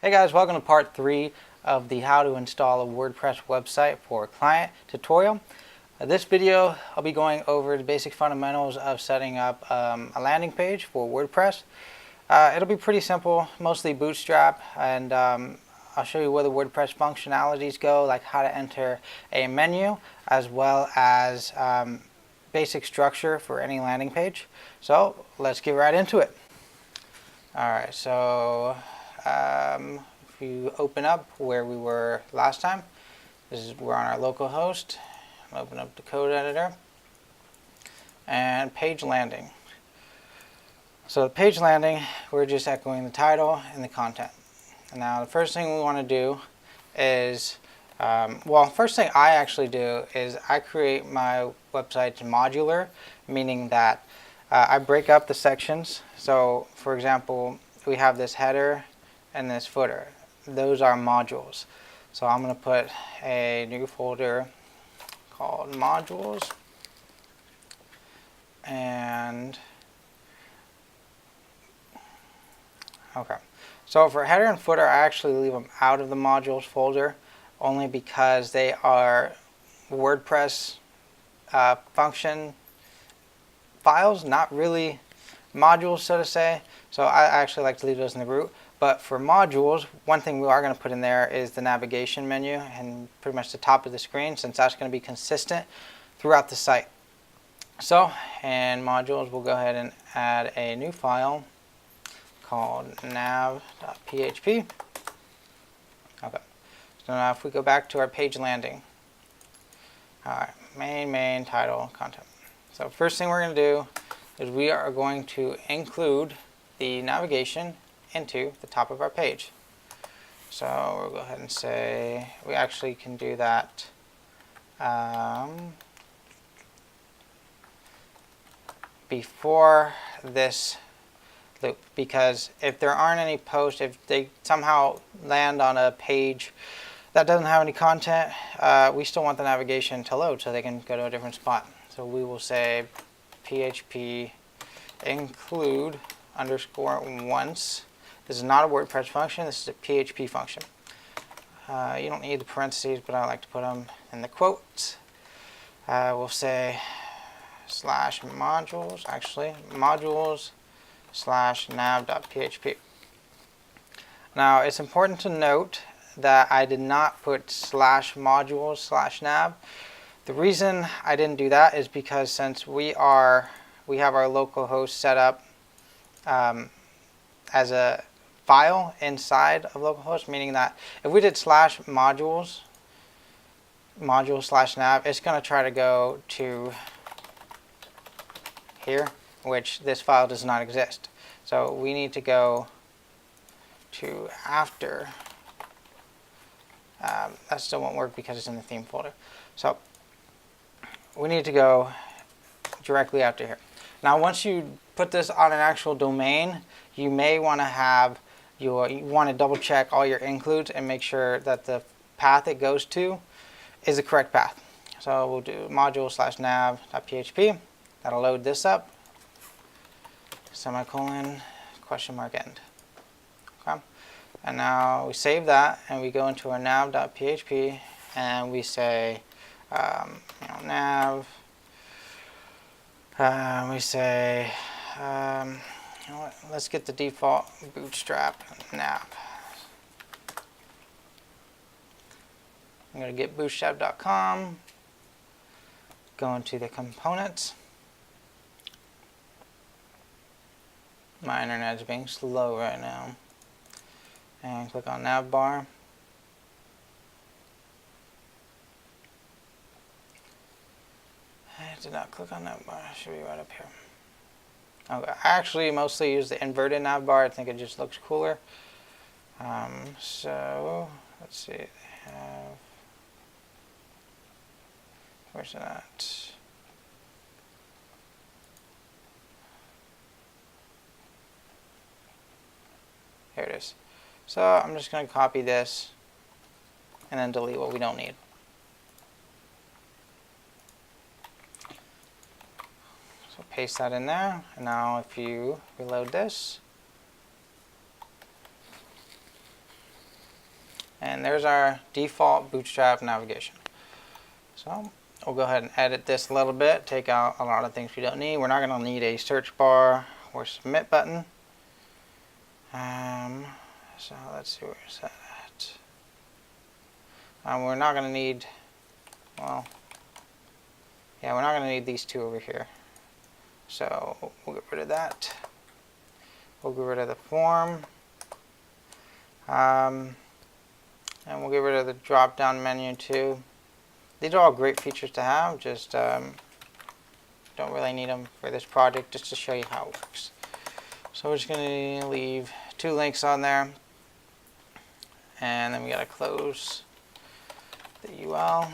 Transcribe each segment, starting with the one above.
Hey guys, welcome to part 3 of the how to install a WordPress website for a client tutorial. This video I'll be going over the basic fundamentals of setting up a landing page for WordPress. It'll be pretty simple, mostly Bootstrap, and I'll show you where the WordPress functionalities go, like how to enter a menu as well as basic structure for any landing page. So let's get right into it. Alright, so if you open up where we were last time, we're on our local host. Open up the code editor and page landing. So the page landing, we're just echoing the title and the content. And now the first thing we want to do is, first thing I actually do is I create my website modular, meaning that I break up the sections. So for example, we have this header and this footer. Those are modules. So I'm going to put a new folder called modules, and okay, so for header and footer I actually leave them out of the modules folder only because they are WordPress function files, not really modules, so to say. So I actually like to leave those in the root. But for modules, one thing we are going to put in there is the navigation menu and pretty much the top of the screen, since that's going to be consistent throughout the site. So in modules, we'll go ahead and add a new file called nav.php. Okay, so now if we go back to our page landing, alright, main, title, content. So first thing we're going to do is we are going to include the navigation into the top of our page. So we'll go ahead and say we actually can do that before this loop, because if there aren't any posts, if they somehow land on a page that doesn't have any content, we still want the navigation to load so they can go to a different spot. So we will say php include _ once. This is not a WordPress function, this is a PHP function. You don't need the parentheses, but I like to put them in the quotes. We'll say /modules, actually, modules / nav.php. Now, it's important to note that I did not put /modules / nav. The reason I didn't do that is because since we have our local host set up as a file inside of localhost, meaning that if we did /modules / nav, it's going to try to go to here, which this file does not exist. So we need to go to after. That still won't work because it's in the theme folder. So we need to go directly after here. Now once you put this on an actual domain, you may want to have you want to double check all your includes and make sure that the path it goes to is the correct path. So we'll do modules / nav.php. That'll load this up. Semicolon, question mark end. Okay. And now we save that and we go into our nav.php and we say nav. We say you know what, let's get the default Bootstrap nav. I'm going to get bootstrap.com, go into the components. My internet's being slow right now. And click on navbar. I did not click on navbar, it should be right up here. Okay. I actually mostly use the inverted navbar. I think it just looks cooler. So let's see. They have, where's that? Here it is. So I'm just going to copy this and then delete what we don't need. So paste that in there, and now if you reload this, And there's our default Bootstrap navigation. So we'll go ahead and edit this a little bit, take out a lot of things we don't need. We're not going to need a search bar or submit button. So let's see, where's that at? We're not going to need, well, yeah, we're not going to need these two over here. So we'll get rid of that. We'll get rid of the form. And we'll get rid of the drop down menu too. These are all great features to have, just don't really need them for this project, just to show you how it works. So we're just going to leave 2 links on there, and then we got to close the UL.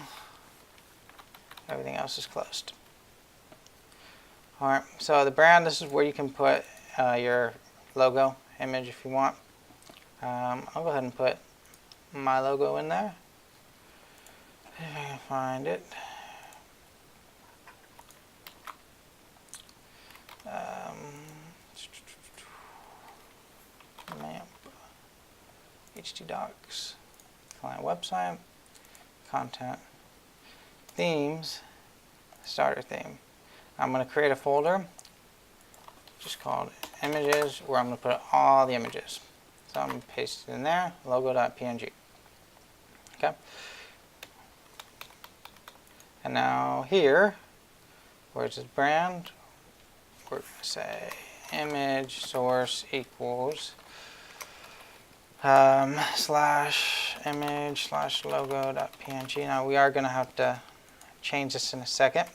Everything else is closed. Alright, so the brand, this is where you can put your logo image if you want. I'll go ahead and put my logo in there. If I can find it. Map, htdocs, client website, content, themes, starter theme. I'm going to create a folder just called images where I'm going to put all the images. So I'm going to paste it in there, logo.png. Okay. And now here, where's this brand? We're going to say image source equals slash image slash logo.png. Now we are going to have to change this in a second.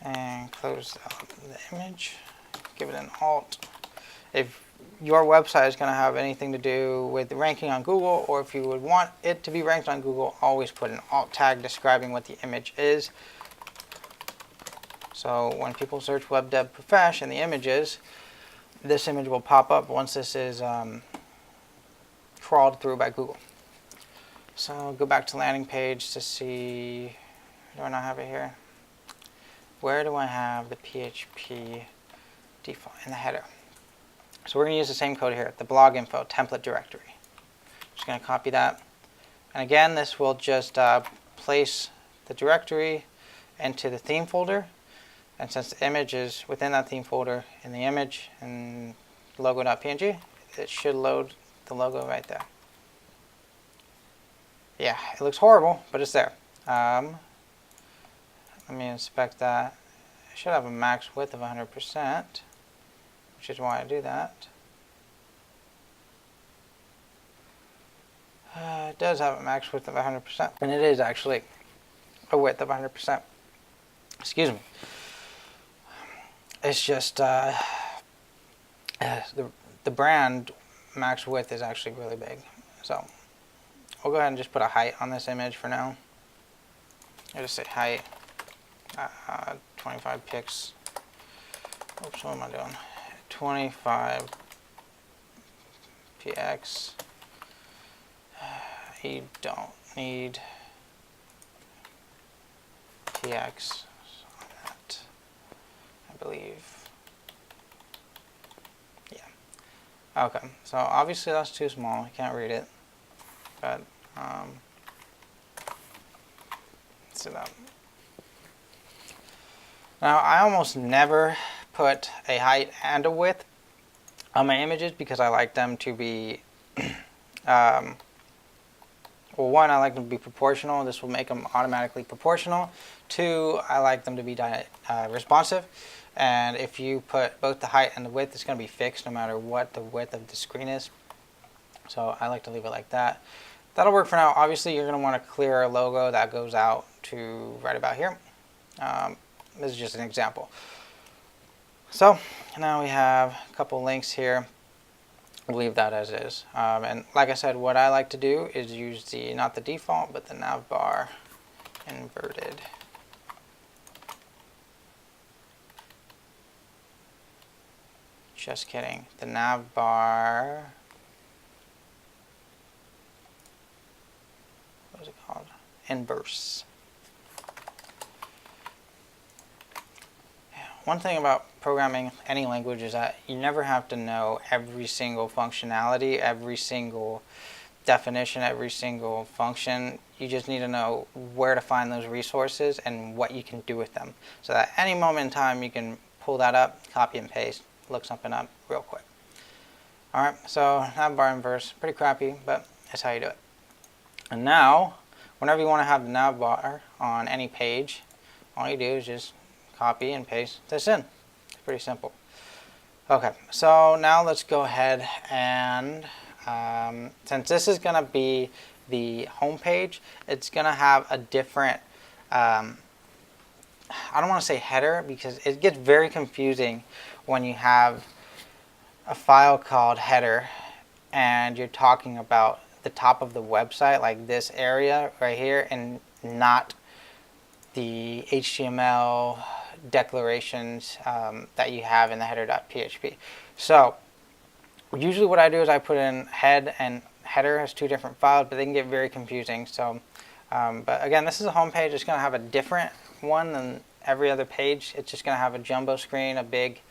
And close the image. Give it an alt. If your website is going to have anything to do with ranking on Google, or if you would want it to be ranked on Google, always put an alt tag describing what the image is. So when people search Web Dev Profesh in the images, this image will pop up once this is crawled through by Google. So I'll go back to landing page to see, do I not have it here? Where do I have the PHP default in the header? So we're going to use the same code here, the blog info template directory. Just going to copy that. And again, this will just place the directory into the theme folder. And since the image is within that theme folder in the image and logo.png, it should load the logo right there. Yeah, it looks horrible, but it's there. Let me inspect that. I should have a max width of 100%, which is why I do that. It does have a max width of 100%, and it is actually a width of 100%. Excuse me. It's just the brand max width is actually really big. So we'll go ahead and just put a height on this image for now. I'll just say height 25 pix. Oops, what am I doing? 25 px. You don't need px on that, I believe. Yeah. Okay, so obviously that's too small. I can't read it. But let's do that. Now I almost never put a height and a width on my images because I like them to be well, one, I like them to be proportional. This will make them automatically proportional. Two, I like them to be responsive. And if you put both the height and the width, it's going to be fixed no matter what the width of the screen is. So I like to leave it like that. That'll work for now. Obviously, you're going to want to clear a logo that goes out to right about here. This is just an example. So now we have a couple links here. We'll leave that as is. And like I said, what I like to do is use the, not the default, but the nav bar inverted. Just kidding. The nav bar, what is it called? Inverse. One thing about programming any language is that you never have to know every single functionality, every single definition every single function. You just need to know where to find those resources and what you can do with them. So that at any moment in time you can pull that up, copy and paste, look something up real quick. Alright, so navbar inverse, pretty crappy, but that's how you do it. And now, whenever you want to have the navbar on any page, all you do is just copy and paste this in. It's pretty simple. Okay, so now let's go ahead and since this is going to be the home page, it's going to have a different, I don't want to say header because it gets very confusing when you have a file called header and you're talking about the top of the website, like this area right here, and not the HTML declarations that you have in the header.php. So usually what I do is I put in head, and header has two different files, but they can get very confusing. So, but again, this is a home page. It's going to have a different one than every other page. It's just going to have a jumbo screen, a big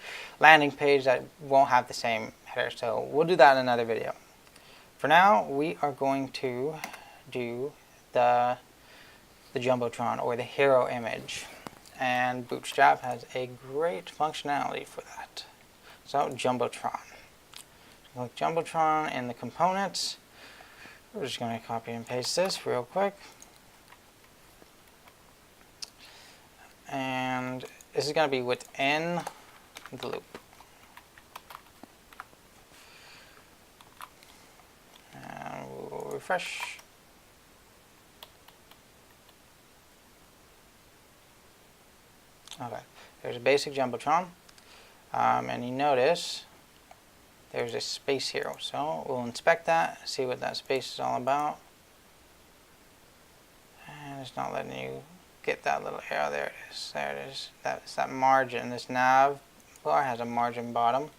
landing page that won't have the same header. So we'll do that in another video. For now, we are going to do the jumbotron, or the hero image, and Bootstrap has a great functionality for that. So jumbotron. Click jumbotron in the components. We're just going to copy and paste this real quick. And this is going to be within the loop. And we'll refresh. Okay, there's a basic jumbotron. And you notice there's a space here, so we'll inspect that, see what that space is all about. And it's not letting you get that little arrow. There it is. There it is. That's that margin. This nav bar has a margin bottom.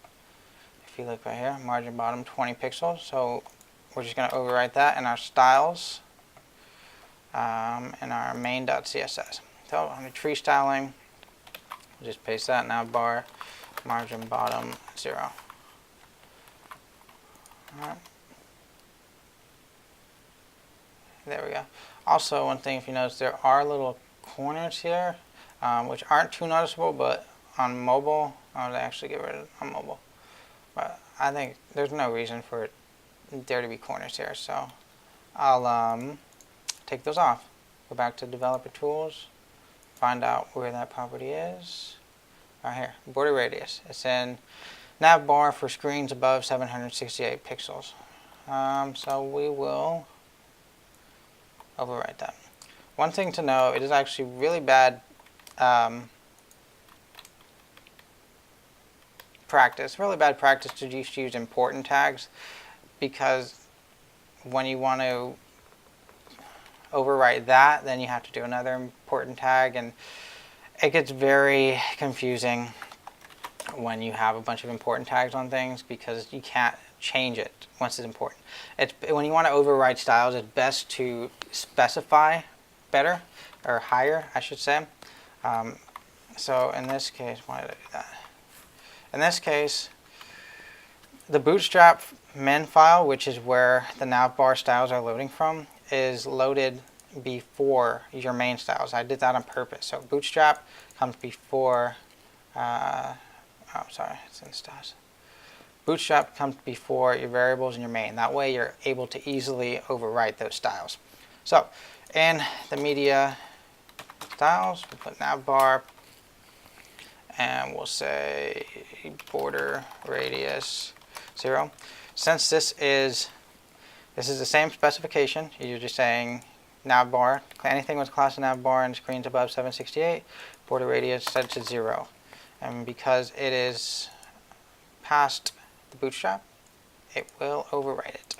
If you look right here, margin bottom 20 pixels. So we're just going to overwrite that in our styles, in our main.css. So on the tree styling, we'll just paste that nav bar, margin bottom 0. Alright. There we go. Also, one thing, if you notice, there are little corners here, which aren't too noticeable, but on mobile, I would actually get rid of it on mobile. But I think there's no reason for there to be corners here, so I'll take those off. Go back to developer tools, find out where that property is. Right here, border radius. It's in nav bar for screens above 768 pixels. So we will overwrite that. One thing to know, it is actually really bad practice to just use important tags, because when you want to overwrite that, then you have to do another important tag, and it gets very confusing when you have a bunch of important tags on things, because you can't change it once it's important. When you want to override styles, it's best to specify better, or higher, I should say. So in this case, why did I do that? In this case, the Bootstrap min file, which is where the navbar styles are loading from, is loaded before your main styles. I did that on purpose. So Bootstrap comes before, oh sorry, it's in styles. Bootstrap comes before your variables and your main. That way you're able to easily overwrite those styles. So in the media styles, we'll put navbar, and we'll say border radius 0. Since this is the same specification, you're just saying navbar, anything with class of navbar and screens above 768, border radius set to 0. And because it is past the Bootstrap, it will overwrite it.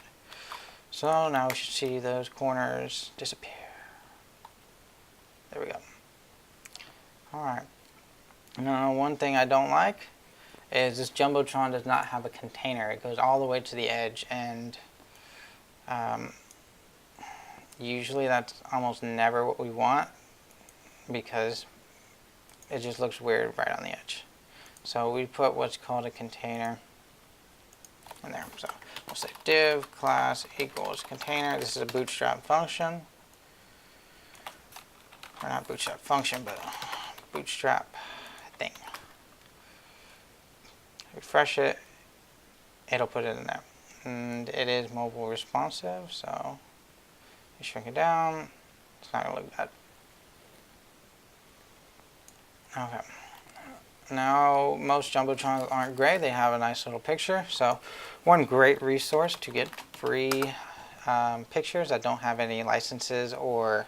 So now we should see those corners disappear. There we go. Alright. Now, one thing I don't like is this jumbotron does not have a container. It goes all the way to the edge, and usually that's almost never what we want, because it just looks weird right on the edge. So we put what's called a container. in there. So we'll say div class equals container. This is a Bootstrap function. Or not Bootstrap function, but Bootstrap thing. Refresh it, it'll put it in there. And it is mobile responsive, so you shrink it down. It's not going to look bad. Okay. Now, most jumbotrons aren't gray. They have a nice little picture. So, one great resource to get free pictures that don't have any licenses or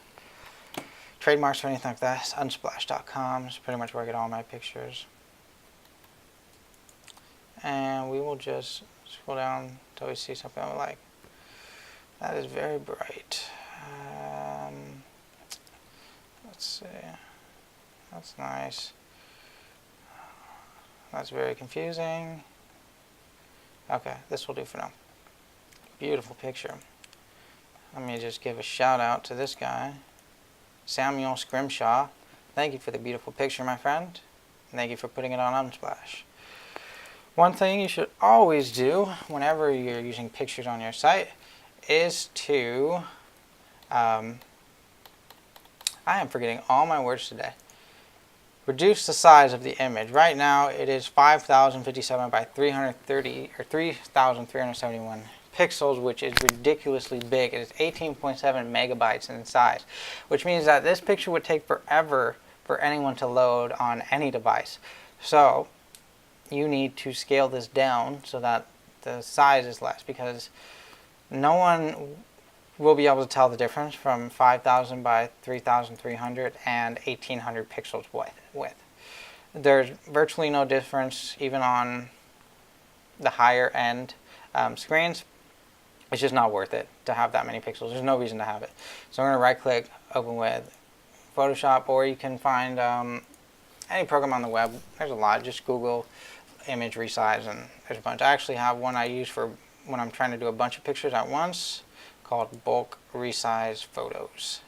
trademarks or anything like that is unsplash.com. It's pretty much where I get all my pictures. And we will just scroll down until we see something we like. That is very bright. Let's see. That's nice. That's very confusing. Okay, this will do for now. Beautiful picture. Let me just give a shout out to this guy, Samuel Scrimshaw. Thank you for the beautiful picture, my friend. Thank you for putting it on Unsplash. One thing you should always do whenever you're using pictures on your site is to, I am forgetting all my words today. Reduce the size of the image. Right now it is 5057 by 330 or 3371 pixels, which is ridiculously big. It is 18.7 megabytes in size, which means that this picture would take forever for anyone to load on any device. So you need to scale this down so that the size is less, because no one will be able to tell the difference from 5000 by 3300 and 1800 pixels width. There's virtually no difference even on the higher end screens. It's just not worth it to have that many pixels. There's no reason to have it. So I'm going to right click, open with Photoshop, or you can find any program on the web. There's a lot. Just Google image resize and there's a bunch. I actually have one I use for when I'm trying to do a bunch of pictures at once, called bulk resize photos.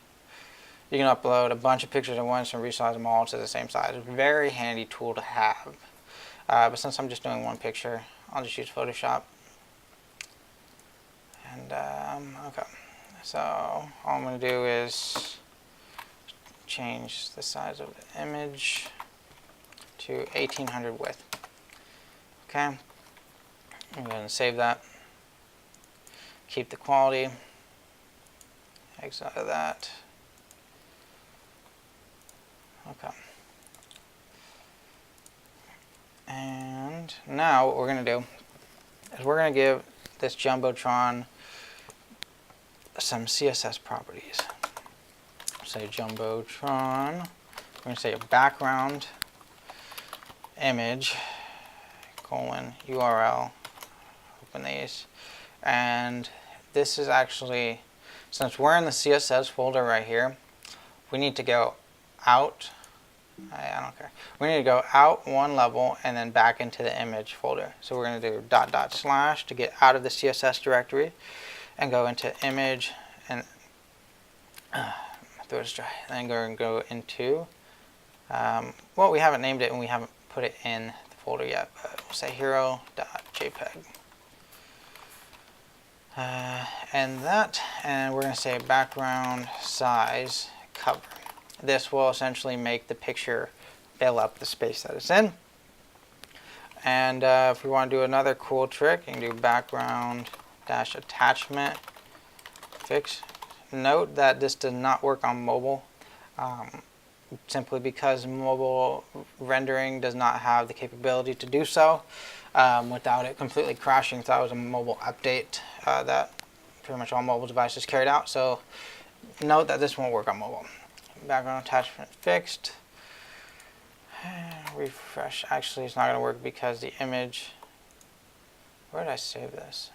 You can upload a bunch of pictures at once and resize them all to the same size. It's a very handy tool to have. But since I'm just doing one picture, I'll just use Photoshop. And okay, so all I'm going to do is change the size of the image to 1800 width. Okay, I'm going to save that. Keep the quality. Exit out of that. Okay. And now what we're going to do is we're going to give this jumbotron some CSS properties. Say jumbotron. We're going to say a background image colon URL. Open these. And this is actually, since we're in the CSS folder right here, we need to go out. I don't care. We need to go out one level and then back into the image folder. So we're going to do // to get out of the CSS directory and go into image and throw it dry. And then go into, well, we haven't named it and we haven't put it in the folder yet, but we'll say hero.jpg. And we're going to say background size cover. This will essentially make the picture fill up the space that it's in. And if we want to do another cool trick, you can do background dash attachment fix. Note that this does not work on mobile, simply because mobile rendering does not have the capability to do so without it completely crashing. So that was a mobile update that pretty much all mobile devices carried out. So note that this won't work on mobile. Background attachment fixed. Refresh. Actually, it's not going to work because the image. Where did I save this?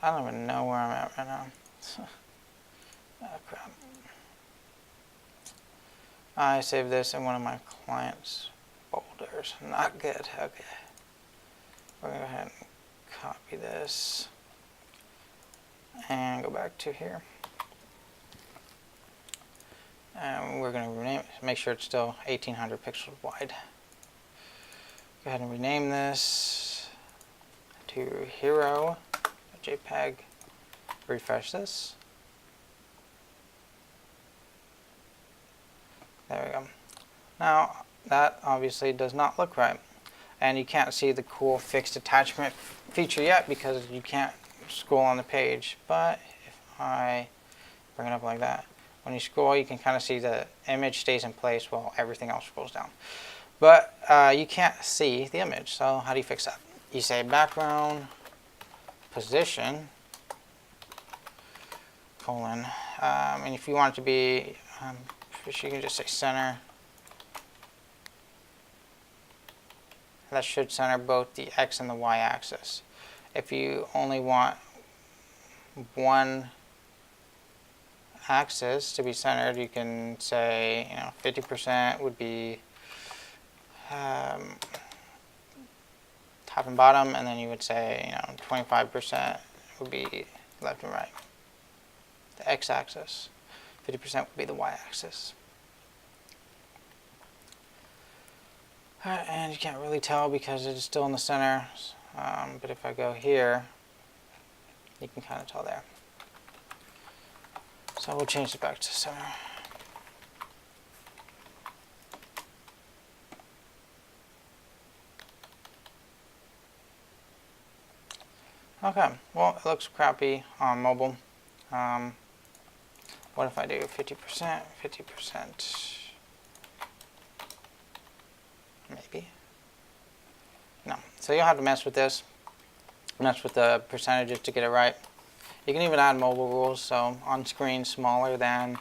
I don't even know where I'm at right now. Oh, crap. I saved this in one of my clients' folders. Not good. Okay. We're going to go ahead and copy this and go back to here. And we're going to rename it, make sure it's still 1800 pixels wide. go ahead and rename this to hero.jpg. Refresh this. There we go. Now that obviously does not look right, and you can't see the cool fixed attachment feature yet because you can't scroll on the page. But if I bring it up like that, when you scroll you can kind of see the image stays in place while everything else scrolls down. But you can't see the image, so how do you fix that? You say background position colon, and if you want it to be, you can just say center. That should center both the X and the Y axis. If you only want one axis to be centered, you can say 50% would be top and bottom, and then you would say 25% would be left and right. The X-axis, 50% would be the Y-axis. Alright, and you can't really tell because it is still in the center, but if I go here, you can kind of tell there. So we'll change it back to center. Okay, well, it looks crappy on mobile. What if I do 50%, 50%? Maybe. No. So you'll have to mess with this. Mess with the percentages to get it right. You can even add mobile rules, so on screen smaller than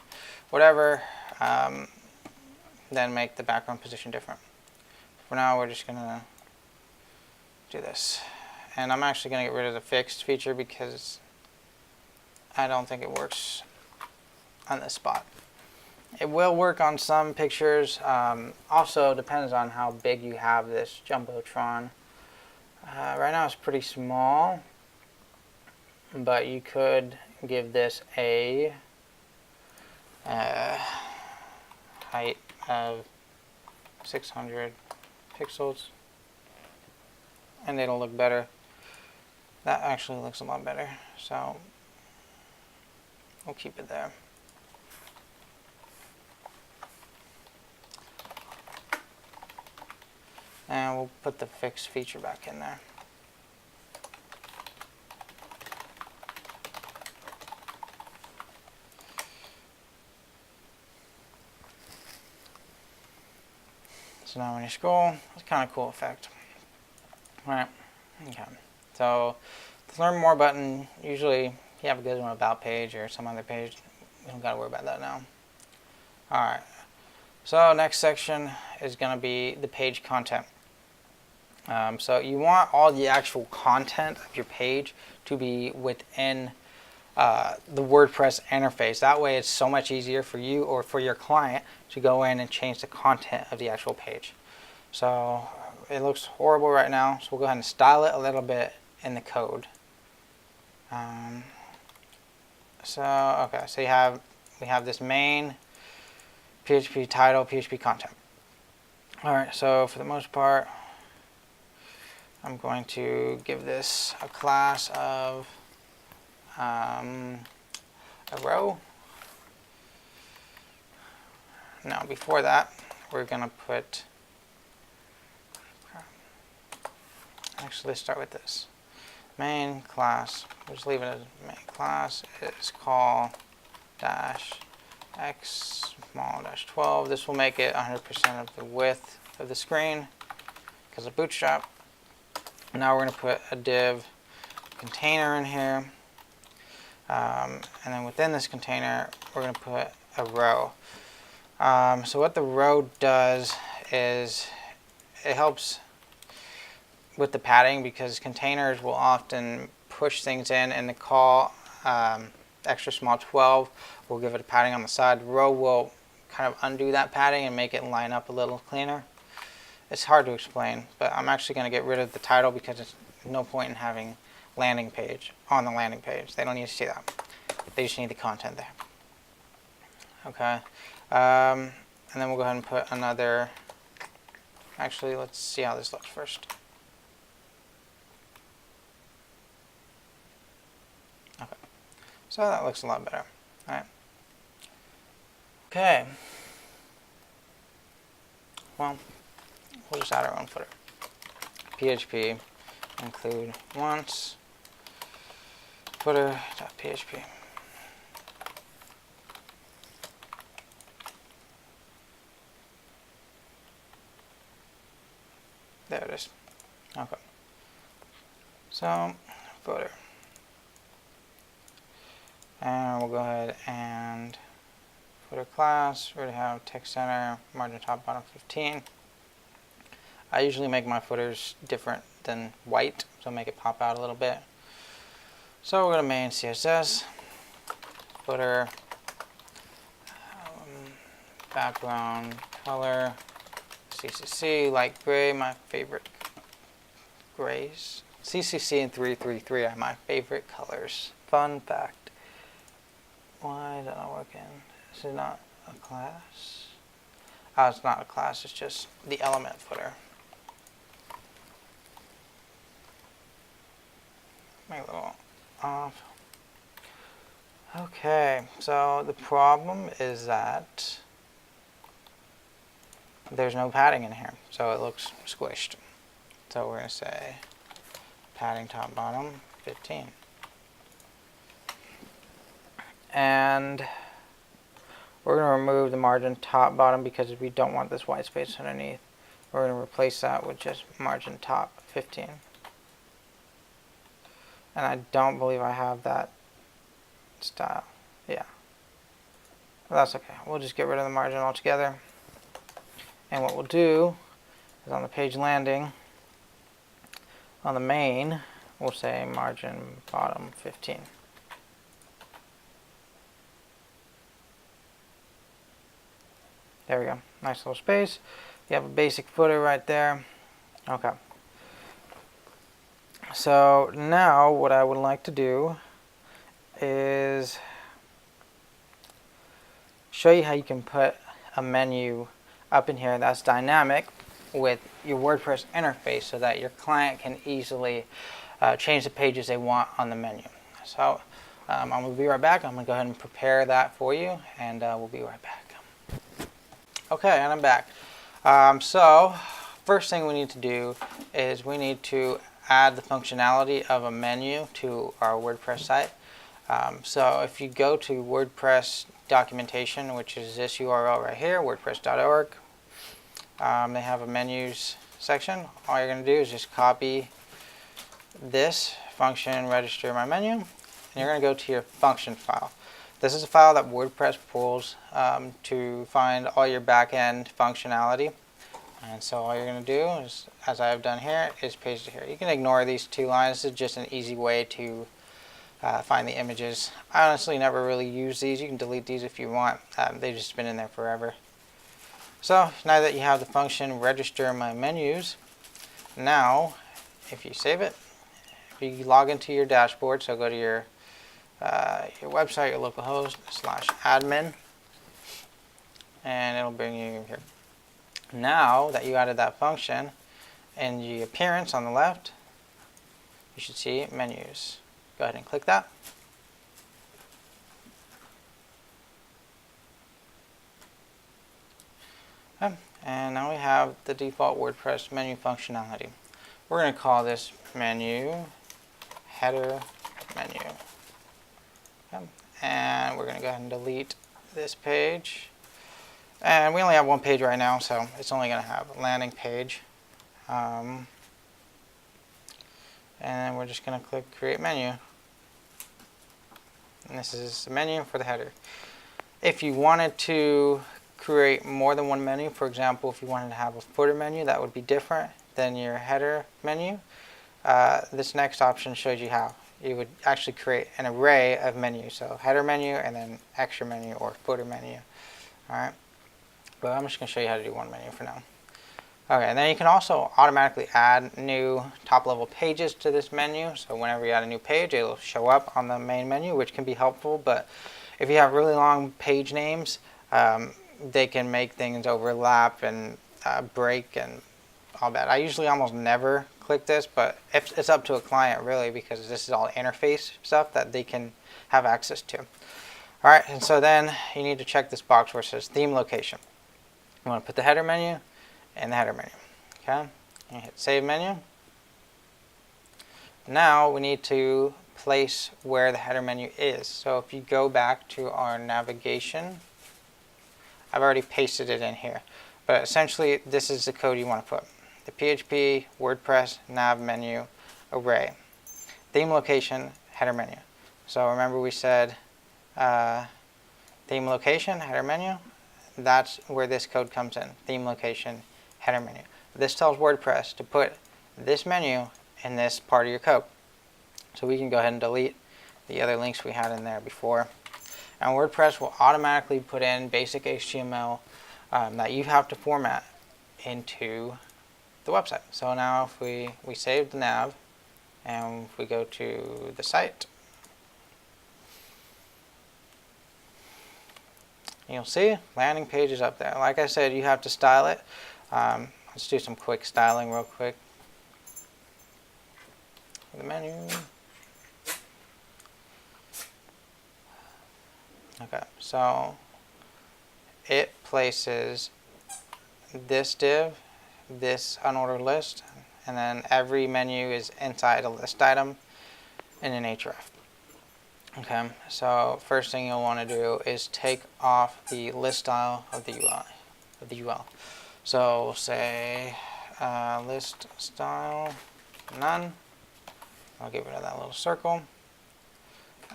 whatever, then make the background position different. For now, we're just going to do this. And I'm actually going to get rid of the fixed feature because I don't think it works on this spot. It will work on some pictures. Also depends on how big you have this jumbotron. Right now it's pretty small, but you could give this a height of 600 pixels and it'll look better. That actually looks a lot better, so we'll keep it there. And we'll put the fixed feature back in there. So now when you scroll, it's kind of cool effect. Alright, okay. So the learn more button, usually if you have a good one about page or some other page, we don't got to worry about that now. Alright, so next section is going to be the page content. So you want all the actual content of your page to be within the WordPress interface. That way it's so much easier for you or for your client to go in and change the content of the actual page. So it looks horrible right now, so we'll go ahead and style it a little bit in the code. So we have this main PHP title, PHP content. Alright, so for the most part, I'm going to give this a class of a row. Now before that, we're going to put, actually let's start with this. Main class, we'll just leave it as main class, is call dash x small dash 12. This will make it 100% of the width of the screen because of Bootstrap. Now we're going to put a div container in here, and then within this container we're going to put a row. So what the row does is it helps with the padding because containers will often push things in, and the call extra small 12 will give it a padding on the side. The row will kind of undo that padding and make it line up a little cleaner. It's hard to explain, but I'm actually going to get rid of the title because there's no point in having landing page on the landing page. They don't need to see that. They just need the content there. Okay. And then we'll go ahead and put another Actually, let's see how this looks first. Okay, so that looks a lot better. All right. Okay. Well, we'll just add our own footer. PHP include once footer.php. There it is. Okay. So, footer. And we'll go ahead and footer class. We already have text center, margin top, bottom 15. I usually make my footers different than white, so make it pop out a little bit. So we're going to main CSS, footer, background color, CCC, light gray, my favorite grays. CCC and 333 are my favorite colors. Fun fact. Why did I work in? Is it not a class? Oh, it's not a class, it's just the element footer. Make it a little off. Okay, so the problem is that there's no padding in here, so it looks squished. So we're going to say padding top bottom 15. And we're going to remove the margin top bottom because we don't want this white space underneath. We're going to replace that with just margin top 15. And I don't believe I have that style. Yeah. Well, that's okay. We'll just get rid of the margin altogether. And what we'll do is on the page landing, on the main, we'll say margin bottom 15. There we go. Nice little space. You have a basic footer right there. Okay. So now what I would like to do is show you how you can put a menu up in here that's dynamic with your WordPress interface so that your client can easily change the pages they want on the menu. So I'm going to be right back. I'm going to go ahead and prepare that for you, and we'll be right back. Okay, and I'm back. So first thing we need to do is we need to add the functionality of a menu to our WordPress site. So if you go to WordPress documentation, which is this URL right here, wordpress.org, they have a menus section. All you're going to do is just copy this function, register my menu, and you're going to go to your function file. This is a file that WordPress pulls to find all your back-end functionality. And so all you're going to do is, as I have done here, is paste it here. You can ignore these two lines. This is just an easy way to find the images. I honestly never really use these. You can delete these if you want. They've just been in there forever. So now that you have the function register my menus, now if you save it, if you log into your dashboard, so go to your website, your localhost /admin, and it'll bring you here. Now that you added that function, in the appearance on the left, you should see menus. Go ahead and click that. Okay. And now we have the default WordPress menu functionality. We're going to call this menu header menu. Okay. And we're going to go ahead and delete this page. And we only have one page right now, so it's only going to have a landing page. And then we're just going to click Create Menu. And this is the menu for the header. If you wanted to create more than one menu, for example, if you wanted to have a footer menu, that would be different than your header menu. This next option shows you how. You would actually create an array of menus. So header menu and then extra menu or footer menu. Alright. But I'm just going to show you how to do one menu for now. Okay, and then you can also automatically add new top-level pages to this menu. So whenever you add a new page, it'll show up on the main menu, which can be helpful. But if you have really long page names, they can make things overlap and break, and all bad. I usually almost never click this, but it's up to a client really, because this is all interface stuff that they can have access to. Alright, and so then you need to check this box where it says theme location. You want to put the header menu in the header menu. Okay, you hit save menu. Now we need to place where the header menu is. So if you go back to our navigation, I've already pasted it in here, but essentially this is the code you want to put. The PHP, WordPress, nav menu, array, theme location, header menu. So remember we said theme location, header menu, that's where this code comes in, theme location, header menu. This tells WordPress to put this menu in this part of your code. So we can go ahead and delete the other links we had in there before. And WordPress will automatically put in basic HTML that you have to format into the website. So now if we save the nav and if we go to the site, you'll see landing page is up there. Like I said, you have to style it. Let's do some quick styling real quick. The menu. Okay, so it places this div, this unordered list, and then every menu is inside a list item in an href. Okay, so first thing you'll want to do is take off the list style of the UL. So we'll say list style none. I'll get rid of that little circle,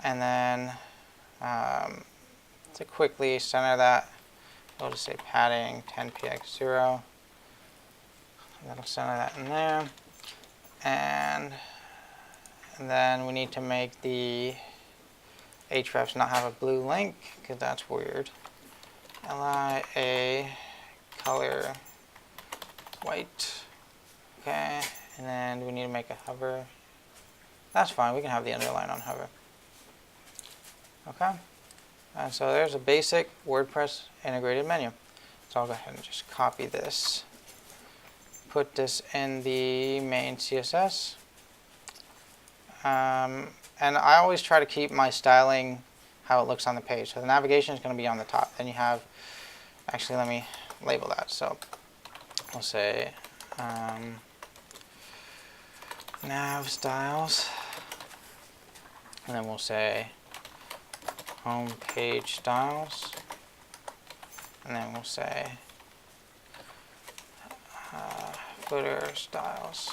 and then to quickly center that, we'll just say padding 10px0. That'll center that in there, and then we need to make the hrefs not have a blue link, because that's weird. LIA color white. Okay, and then we need to make a hover. That's fine, we can have the underline on hover. Okay, and so there's a basic WordPress integrated menu. So I'll go ahead and just copy this, put this in the main CSS. And I always try to keep my styling how it looks on the page. So the navigation is going to be on the top. Then you have, actually let me label that. So we'll say nav styles, and then we'll say home page styles, and then we'll say footer styles.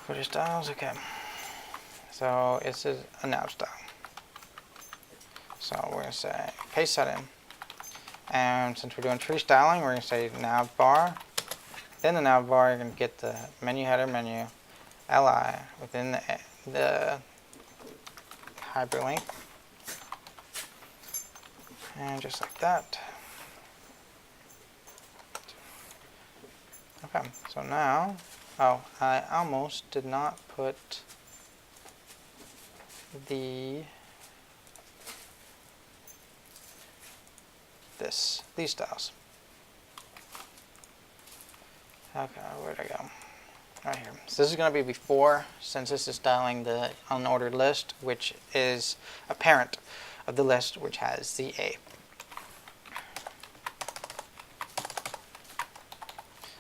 Footer styles, okay. So it's a nav style. So we're going to say paste that in. And since we're doing tree styling, we're going to say nav bar. Within the nav bar, you're going to get the menu header menu li within the hyperlink. And just like that. Okay, so now, oh, I almost did not put these styles. Okay, where'd I go? Right here. So this is going to be before, since this is styling the unordered list, which is a parent of the list, which has the A.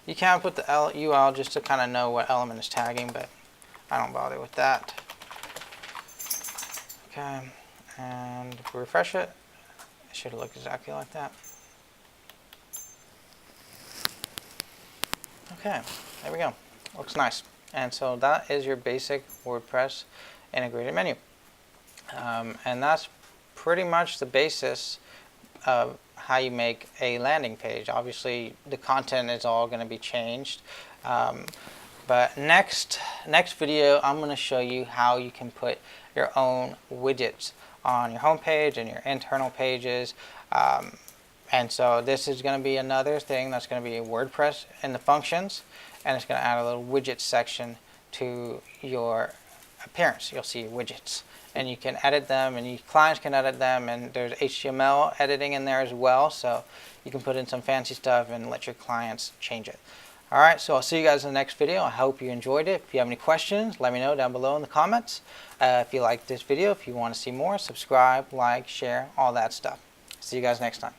You can put the UL just to kind of know what element is tagging, but I don't bother with that. Okay, and if we refresh it, it should look exactly like that. Okay, there we go. Looks nice. And so that is your basic WordPress integrated menu. And that's pretty much the basis of how you make a landing page. Obviously, the content is all going to be changed. But next video, I'm going to show you how you can put your own widgets on your home page and your internal pages. And so this is going to be another thing that's going to be WordPress in the functions, and it's going to add a little widget section to your appearance. You'll see widgets, and you can edit them, and your clients can edit them, and there's HTML editing in there as well. So you can put in some fancy stuff and let your clients change it. Alright, so I'll see you guys in the next video. I hope you enjoyed it. If you have any questions, let me know down below in the comments. If you like this video, if you want to see more, subscribe, like, share, all that stuff. See you guys next time.